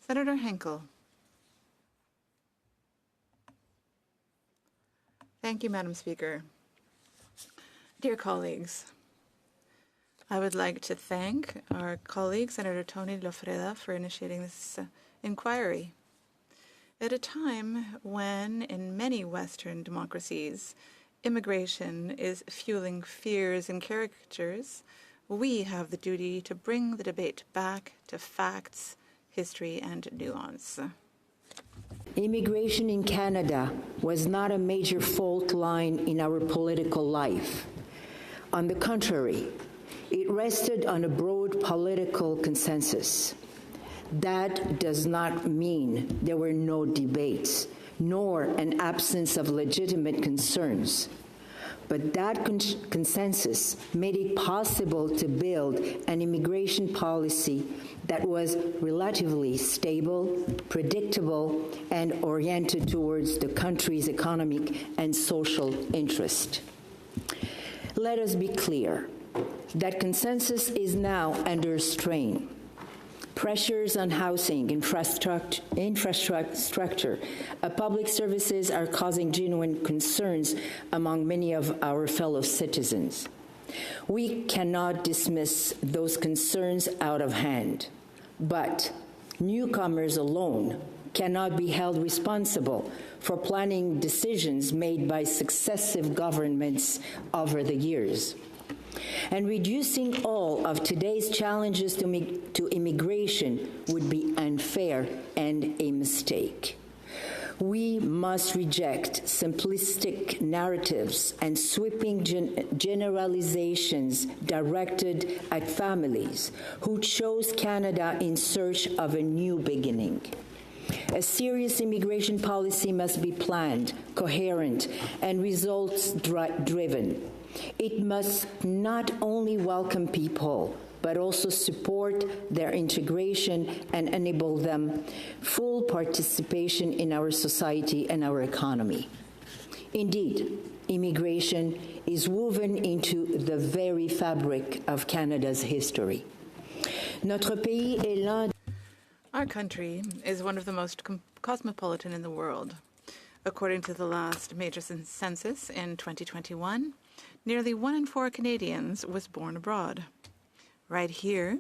Senator Henkel. Thank you, Madam Speaker. Dear colleagues, I would like to thank our colleague, Senator Tony Lofreda, for initiating this inquiry. At a time when, in many Western democracies, immigration is fueling fears and caricatures, we have the duty to bring the debate back to facts, history, and nuance. Immigration in Canada was not a major fault line in our political life. On the contrary, it rested on a broad political consensus. That does not mean there were no debates, nor an absence of legitimate concerns. But that consensus made it possible to build an immigration policy that was relatively stable, predictable, and oriented towards the country's economic and social interest. Let us be clear. That consensus is now under strain. Pressures on housing, infrastructure, public services are causing genuine concerns among many of our fellow citizens. We cannot dismiss those concerns out of hand, but newcomers alone cannot be held responsible for planning decisions made by successive governments over the years. And reducing all of today's challenges to immigration would be unfair and a mistake. We must reject simplistic narratives and sweeping generalizations directed at families who chose Canada in search of a new beginning. A serious immigration policy must be planned, coherent, and results-driven. It must not only welcome people, but also support their integration and enable them full participation in our society and our economy. Indeed, immigration is woven into the very fabric of Canada's history. Notre pays est l'un. Our country is one of the most cosmopolitan in the world. According to the last major census in 2021, nearly 1 in 4 Canadians was born abroad. Right here,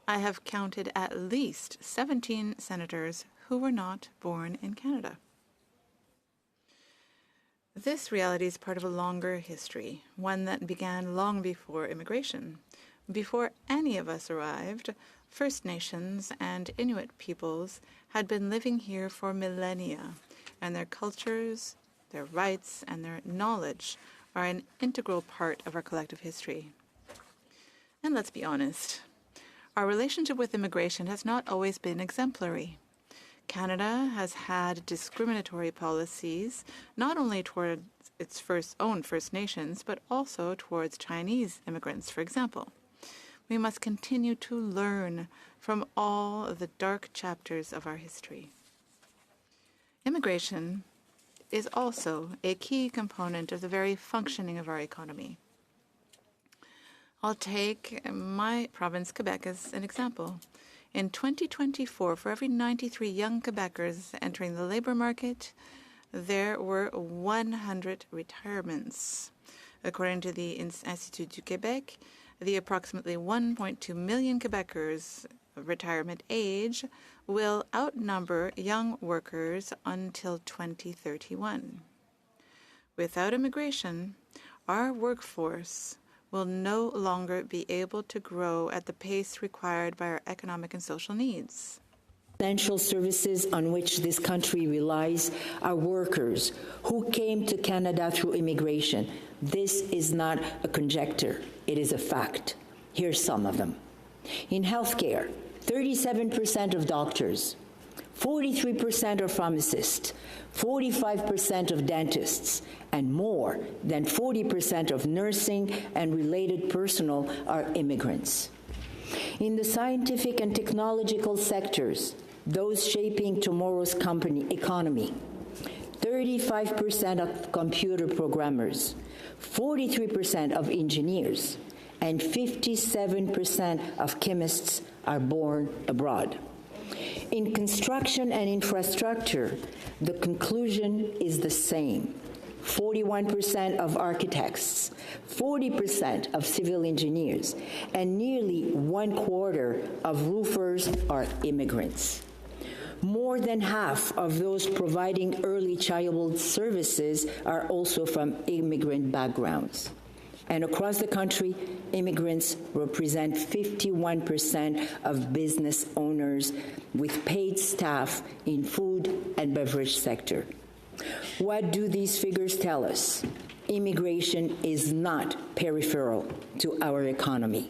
I have counted at least 17 senators who were not born in Canada. This reality is part of a longer history, one that began long before immigration. Before any of us arrived, First Nations and Inuit peoples had been living here for millennia, and their cultures, their rights, and their knowledge are an integral part of our collective history. And let's be honest, our relationship with immigration has not always been exemplary. Canada has had discriminatory policies not only towards its own First Nations, but also towards Chinese immigrants, for example. We must continue to learn from all of the dark chapters of our history. Immigration is also a key component of the very functioning of our economy. I'll take my province, Quebec, as an example. In 2024, for every 93 young Quebecers entering the labor market, there were 100 retirements. According to the Institut du Québec, the approximately 1.2 million Quebecers of retirement age will outnumber young workers until 2031. Without immigration, our workforce will no longer be able to grow at the pace required by our economic and social needs. Essential services on which this country relies are workers who came to Canada through immigration. This is not a conjecture, it is a fact. Here's some of them. In healthcare, 37% of doctors, 43% of pharmacists, 45% of dentists, and more than 40% of nursing and related personnel are immigrants. In the scientific and technological sectors, those shaping tomorrow's economy, 35% of computer programmers, 43% of engineers, and 57% of chemists are born abroad. In construction and infrastructure, the conclusion is the same. 41% of architects, 40% of civil engineers, and nearly 1/4 of roofers are immigrants. More than half of those providing early childhood services are also from immigrant backgrounds. And across the country, immigrants represent 51% of business owners with paid staff in food and beverage sector. What do these figures tell us? Immigration is not peripheral to our economy.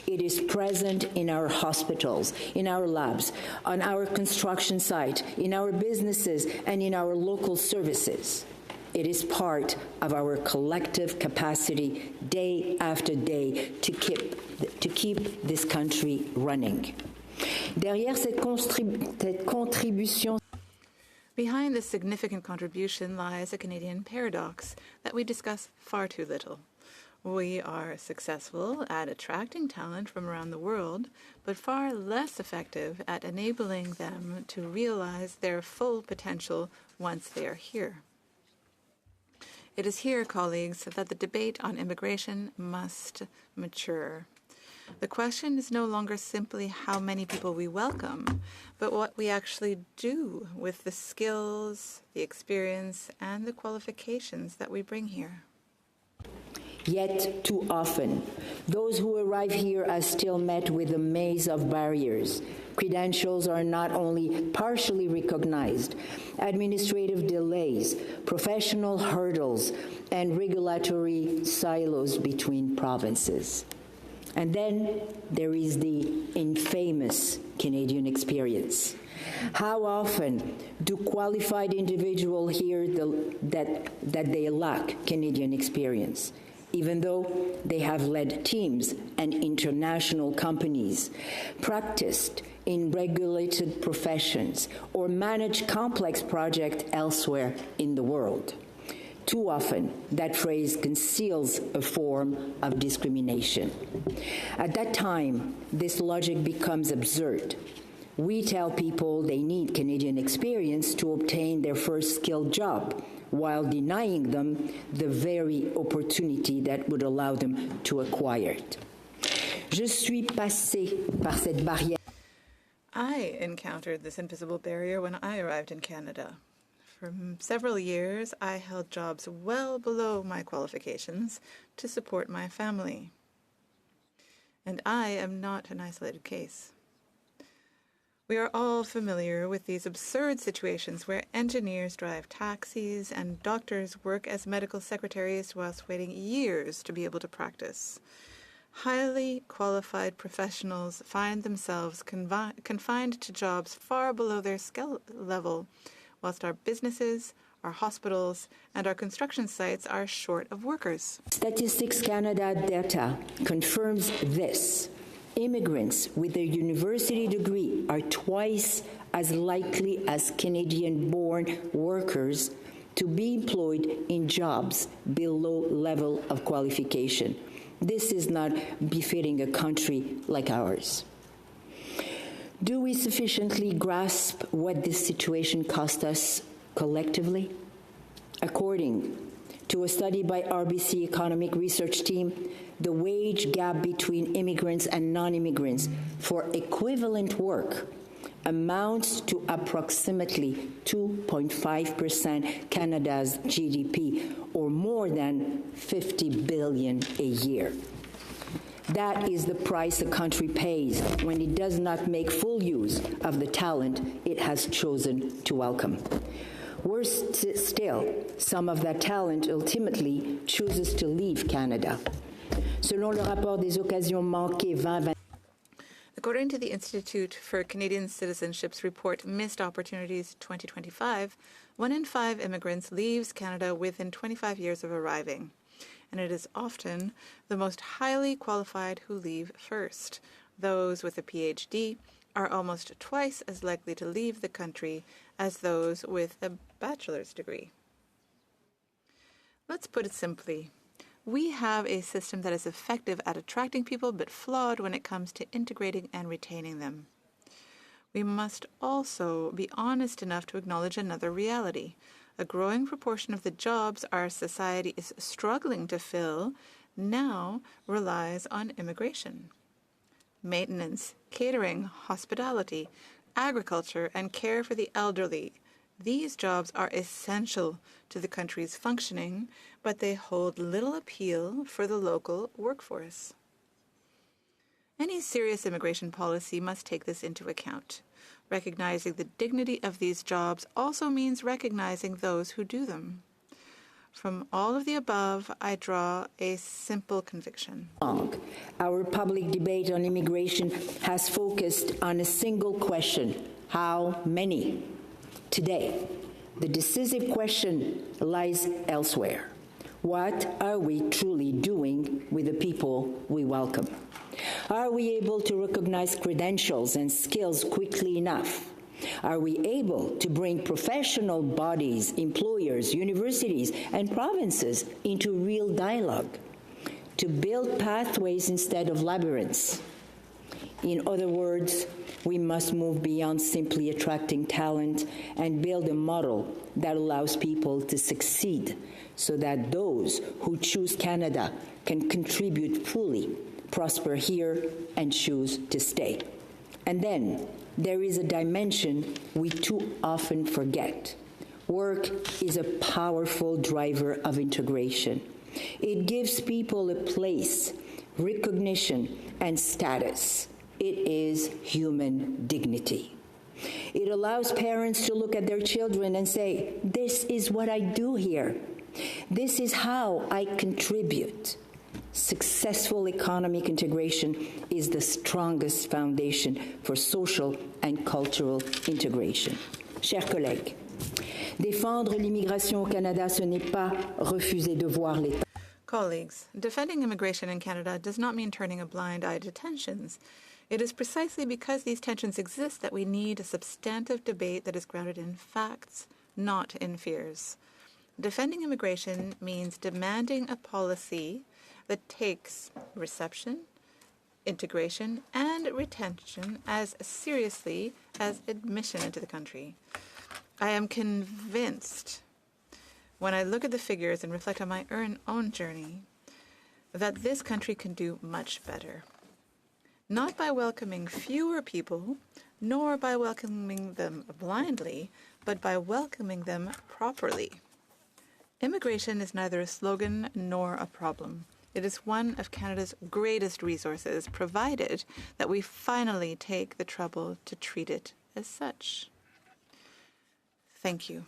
It is present in our hospitals, in our labs, on our construction site, in our businesses, and in our local services. It is part of our collective capacity day after day to keep this country running. Derrière cette contribution, Behind this significant contribution lies a Canadian paradox that we discuss far too little. We are successful at attracting talent from around the world, but far less effective at enabling them to realize their full potential once they are here. It is here, colleagues, that the debate on immigration must mature. The question is no longer simply how many people we welcome, but what we actually do with the skills, the experience, and the qualifications that we bring here. Yet, too often, those who arrive here are still met with a maze of barriers. Credentials are not only partially recognized, administrative delays, professional hurdles, and regulatory silos between provinces. And then there is the infamous Canadian experience. How often do qualified individuals hear that they lack Canadian experience, even though they have led teams and international companies, practiced in regulated professions, or managed complex projects elsewhere in the world? Too often, that phrase conceals a form of discrimination. At that time, this logic becomes absurd. We tell people they need Canadian experience to obtain their first skilled job, while denying them the very opportunity that would allow them to acquire it. Je suis passé par cette barrière. I encountered this invisible barrier when I arrived in Canada. For several years, I held jobs well below my qualifications to support my family. And I am not an isolated case. We are all familiar with these absurd situations where engineers drive taxis and doctors work as medical secretaries whilst waiting years to be able to practice. Highly qualified professionals find themselves confined to jobs far below their skill level, whilst our businesses, our hospitals, and our construction sites are short of workers. Statistics Canada data confirms this. Immigrants with a university degree are twice as likely as Canadian-born workers to be employed in jobs below level of qualification. This is not befitting a country like ours. Do we sufficiently grasp what this situation cost us collectively? According to a study by RBC Economic Research Team, the wage gap between immigrants and non-immigrants for equivalent work amounts to approximately 2.5% Canada's GDP, or more than $50 billion a year. That is the price a country pays when it does not make full use of the talent it has chosen to welcome. Worse still, some of that talent ultimately chooses to leave Canada. Selon le rapport des occasions manquées 2020, According to the Institute for Canadian Citizenship's report Missed Opportunities 2025, 1 in 5 immigrants leaves Canada within 25 years of arriving. And it is often the most highly qualified who leave first. Those with a PhD are almost twice as likely to leave the country as those with a bachelor's degree. Let's put it simply. We have a system that is effective at attracting people but flawed when it comes to integrating and retaining them. we must also be honest enough to acknowledge another reality. A growing proportion of the jobs our society is struggling to fill now relies on immigration. Maintenance, catering, hospitality, agriculture, and care for the elderly. These jobs are essential to the country's functioning, but they hold little appeal for the local workforce. Any serious immigration policy must take this into account. Recognizing the dignity of these jobs also means recognizing those who do them. From all of the above, I draw a simple conviction. Our public debate on immigration has focused on a single question: how many? Today, the decisive question lies elsewhere. What are we truly doing with the people we welcome? Are we able to recognize credentials and skills quickly enough? Are we able to bring professional bodies, employers, universities, and provinces into real dialogue, to build pathways instead of labyrinths? In other words, we must move beyond simply attracting talent and build a model that allows people to succeed so that those who choose Canada can contribute fully, prosper here, and choose to stay. And then there is a dimension we too often forget. Work is a powerful driver of integration. It gives people a place, recognition, and status. It is human dignity. It allows parents to look at their children and say, "This is what I do here. This is how I contribute." Successful economic integration is the strongest foundation for social and cultural integration. Chers collègues, défendre l'immigration au Canada, ce n'est pas refuser de voir l'État. Colleagues, defending immigration in Canada does not mean turning a blind eye to tensions. It is precisely because these tensions exist that we need a substantive debate that is grounded in facts, not in fears. Defending immigration means demanding a policy that takes reception, integration, and retention as seriously as admission into the country. I am convinced, when I look at the figures and reflect on my own journey, that this country can do much better. Not by welcoming fewer people, nor by welcoming them blindly, but by welcoming them properly. Immigration is neither a slogan nor a problem. It is one of Canada's greatest resources, provided that we finally take the trouble to treat it as such. Thank you.